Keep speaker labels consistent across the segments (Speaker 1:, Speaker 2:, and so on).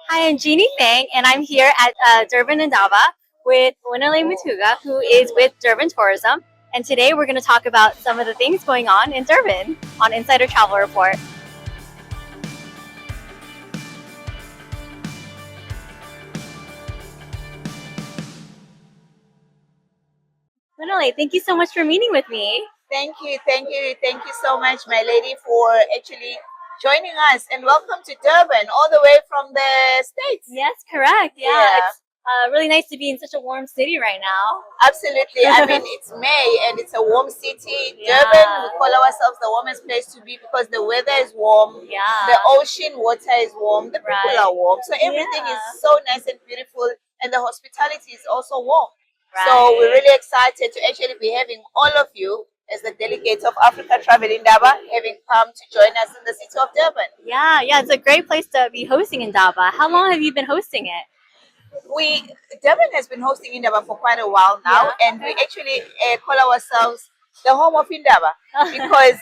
Speaker 1: Hi, I'm Jeannie Fang, and I'm here at Durban and Dava with Winale Matuga, who is with Durban Tourism. And today we're going to talk about some of the things going on in Durban on Insider Travel Report. Winale, thank you so much for meeting with me.
Speaker 2: Thank you so much, my lady, for actually joining us. And welcome to Durban, all the way from the States.
Speaker 1: Yes, correct. Yeah, it's really nice to be in such a warm city right now.
Speaker 2: Absolutely. I mean, it's May and it's a warm city.
Speaker 1: Yeah.
Speaker 2: Durban, we call ourselves the warmest place to be because the weather is warm,
Speaker 1: Yeah.
Speaker 2: the ocean water is warm, the people are warm. So everything is so nice and beautiful, and the hospitality is also warm. So we're really excited to actually be having all of you as the delegates of Africa Travel Indaba having come to join us in the city of Durban.
Speaker 1: Yeah, it's a great place to be hosting in Dava. How long have you been hosting it?
Speaker 2: Durban has been hosting Indaba for quite a while now, and we actually call ourselves the home of Indaba because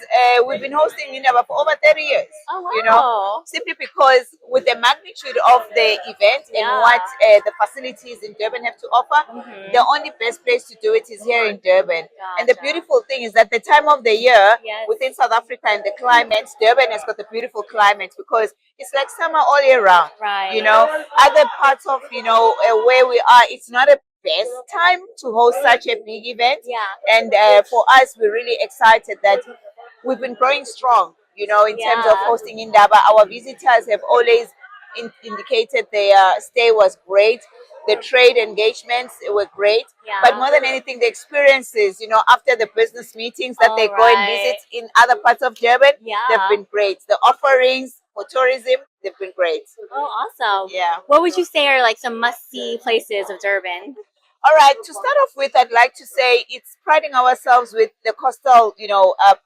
Speaker 2: we've been hosting Indaba for over 30 years.
Speaker 1: Oh, wow.
Speaker 2: You know, simply because with the magnitude of the event and what the facilities in Durban have to offer, the only best place to do it is here in Durban. And the beautiful thing is that the time of the year within South Africa and the climate, Durban has got a beautiful climate because it's like summer all year round.
Speaker 1: Right.
Speaker 2: You know, other parts of where we are, it's not a best time to host such a big event.
Speaker 1: Yeah.
Speaker 2: And for us, we're really excited that we've been growing strong. You know, in terms of hosting Indaba, our visitors have always indicated their stay was great. The trade engagements were great, but more than anything, the experiences, after the business meetings that they go and visit in other parts of Durban, they've been great. The offerings for tourism, they've been great.
Speaker 1: Oh, awesome.
Speaker 2: Yeah.
Speaker 1: What would you say are like some must-see places of Durban?
Speaker 2: All right, to start off with, I'd like to say it's priding ourselves with the coastal,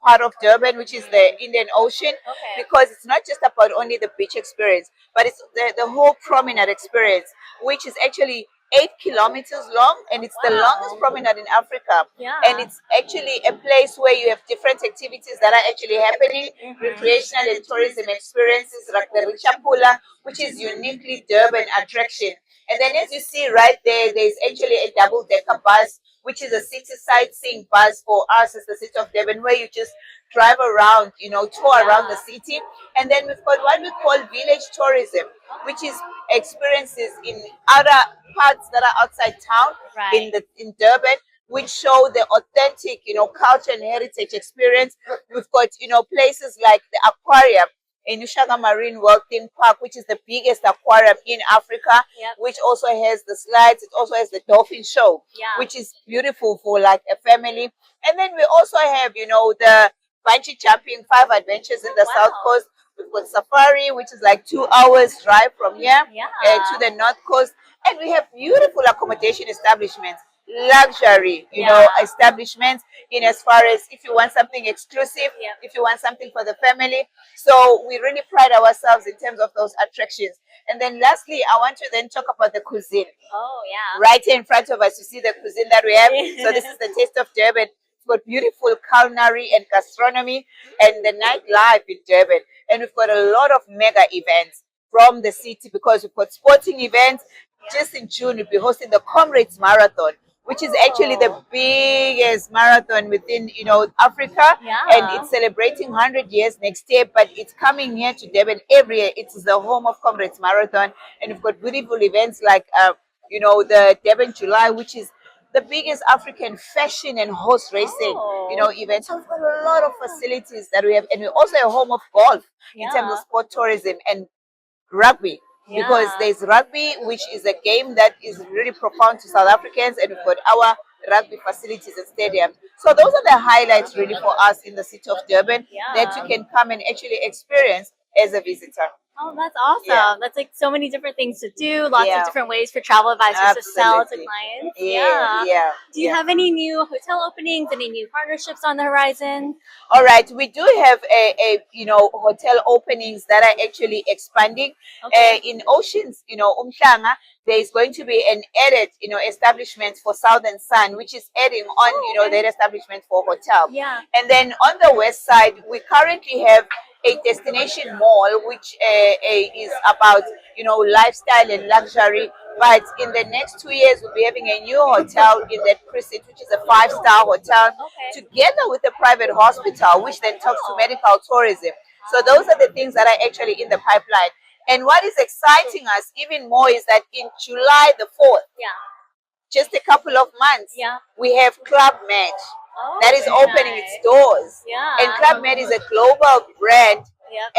Speaker 2: part of Durban, which is the Indian Ocean, because it's not just about only the beach experience, but it's the whole promenade experience, which is actually 8 kilometers long, and it's the longest promenade in Africa. And it's actually a place where you have different activities that are actually happening, recreational and tourism experiences like the Richapula, which is uniquely Durban attraction. And then as you see right there, there's actually a double-decker bus, which is a city sightseeing bus for us as the city of Durban, where you just drive around, tour around the city. And then we've got what we call village tourism, which is experiences in other parts that are outside town in Durban, which show the authentic, culture and heritage experience. We've got, places like the aquarium in Ushaga Marine World Theme Park, which is the biggest aquarium in Africa, which also has the slides. It also has the dolphin show, which is beautiful for like a family. And then we also have, the bungee jumping 5 adventures in the South Coast. We've got safari, which is like 2 hours drive from here to the North Coast. And we have beautiful accommodation establishments, luxury, establishments in as far as if you want something exclusive, if you want something for the family. So we really pride ourselves in terms of those attractions. And then lastly, I want to then talk about the cuisine.
Speaker 1: Oh, yeah.
Speaker 2: Right here in front of us, you see the cuisine that we have. So this is the Taste of Durban. It's got beautiful culinary and gastronomy and the nightlife in Durban. And we've got a lot of mega events from the city because we've got sporting events. Just in June, we'll be hosting the Comrades Marathon, which is actually the biggest marathon within, Africa. And it's celebrating 100 years next year, but it's coming here to Durban every year. It is the home of Comrades Marathon. And we've got beautiful events like, the Durban July, which is the biggest African fashion and horse racing, event. So we've got a lot of facilities that we have. And we're also a home of golf in terms of sport tourism and rugby. Because there's rugby, which is a game that is really profound to South Africans, and we've got our rugby facilities and stadiums. So those are the highlights really for us in the city of Durban that you can come and actually experience as a visitor.
Speaker 1: Oh, that's awesome. That's like so many different things to do, lots of different ways for travel advisors to sell to clients. Do you have any new hotel openings, any new partnerships on the horizon?
Speaker 2: All right, we do have a hotel openings that are actually expanding. In Oceans, Umhlanga, there is going to be an added, establishment for Southern Sun, which is adding on, that establishment for hotel. And then on the west side, we currently have a destination mall, which is about lifestyle and luxury. But in the next 2 years, we'll be having a new hotel in that precinct, which is a 5-star hotel, together with a private hospital, which then talks to medical tourism. So those are the things that are actually in the pipeline. And what is exciting us even more is that in July the 4th, just a couple of months, we have Club Med that is opening its doors. And Club Med is a global brand,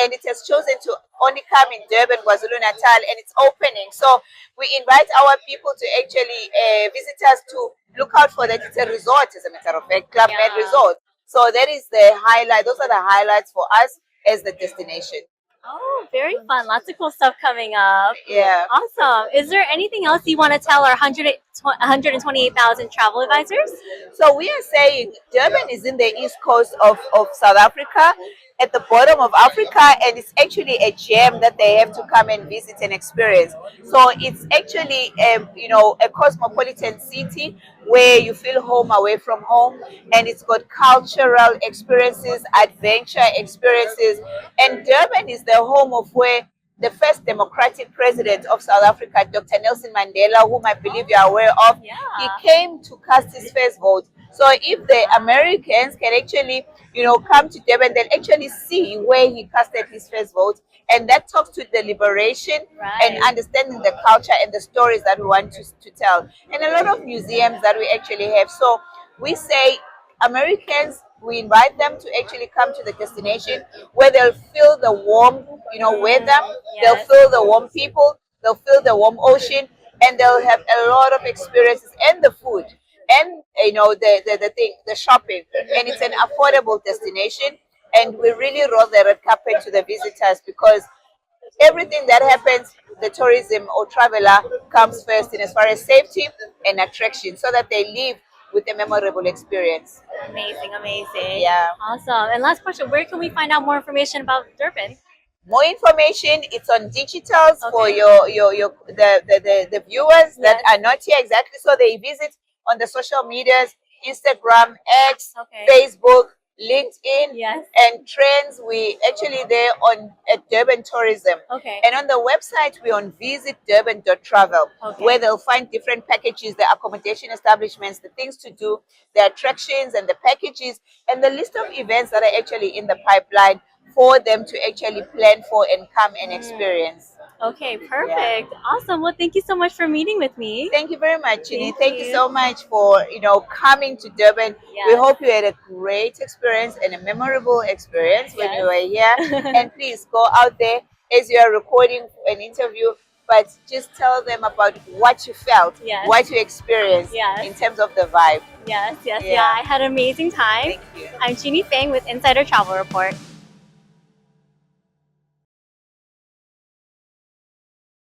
Speaker 2: and it has chosen to only come in Durban, KwaZulu-Natal, and it's opening. So we invite our people to actually visit us to look out for that. It's a resort, as a matter of fact, Club Med Resort. So that is the highlight. Those are the highlights for us as the destination.
Speaker 1: Oh, very fun. Lots of cool stuff coming up.
Speaker 2: Yeah.
Speaker 1: Awesome. Is there anything else you want to tell our 128,000 travel advisors?
Speaker 2: So we are saying Durban is in the east coast of South Africa, at the bottom of Africa, and it's actually a gem that they have to come and visit and experience. So it's actually a cosmopolitan city where you feel home away from home, and it's got cultural experiences, adventure experiences, and Durban is the home of where the first democratic president of South Africa, Dr. Nelson Mandela, whom I believe you are aware of, he came to cast his first vote. So if the Americans can actually, come to Durban, they'll actually see where he casted his first vote. And that talks to the liberation and understanding the culture and the stories that we want to tell. And a lot of museums that we actually have. So we say Americans, we invite them to actually come to the destination where they'll feel the warm, weather, they'll feel the warm people, they'll feel the warm ocean, and they'll have a lot of experiences and the food and the shopping. And it's an affordable destination, and we really roll the red carpet to the visitors because everything that happens, the tourism or traveler comes first in as far as safety and attraction, so that they leave with a memorable experience.
Speaker 1: Amazing, amazing.
Speaker 2: Yeah.
Speaker 1: Awesome. And last question, where can we find out more information about Durban?
Speaker 2: More information, it's on digitals for the viewers that are not here exactly. So they visit on the social medias, Instagram, X, Facebook, LinkedIn, and Trends. We actually there on at Durban Tourism. And on the website, we're on visitdurban.travel, where they'll find different packages, the accommodation establishments, the things to do, the attractions and the packages, and the list of events that are actually in the pipeline for them to actually plan for and come and experience.
Speaker 1: Okay, perfect. Awesome. Well, thank you so much for meeting with me.
Speaker 2: Thank you very much, Chini. Thank you so much for coming to Durban. We hope you had a great experience and a memorable experience when you were here. And please go out there as you are recording an interview, but just tell them about what you felt, what you experienced in terms of the vibe.
Speaker 1: Yes, I had an amazing time.
Speaker 2: Thank you.
Speaker 1: I'm Jeannie Fang with Insider Travel Report.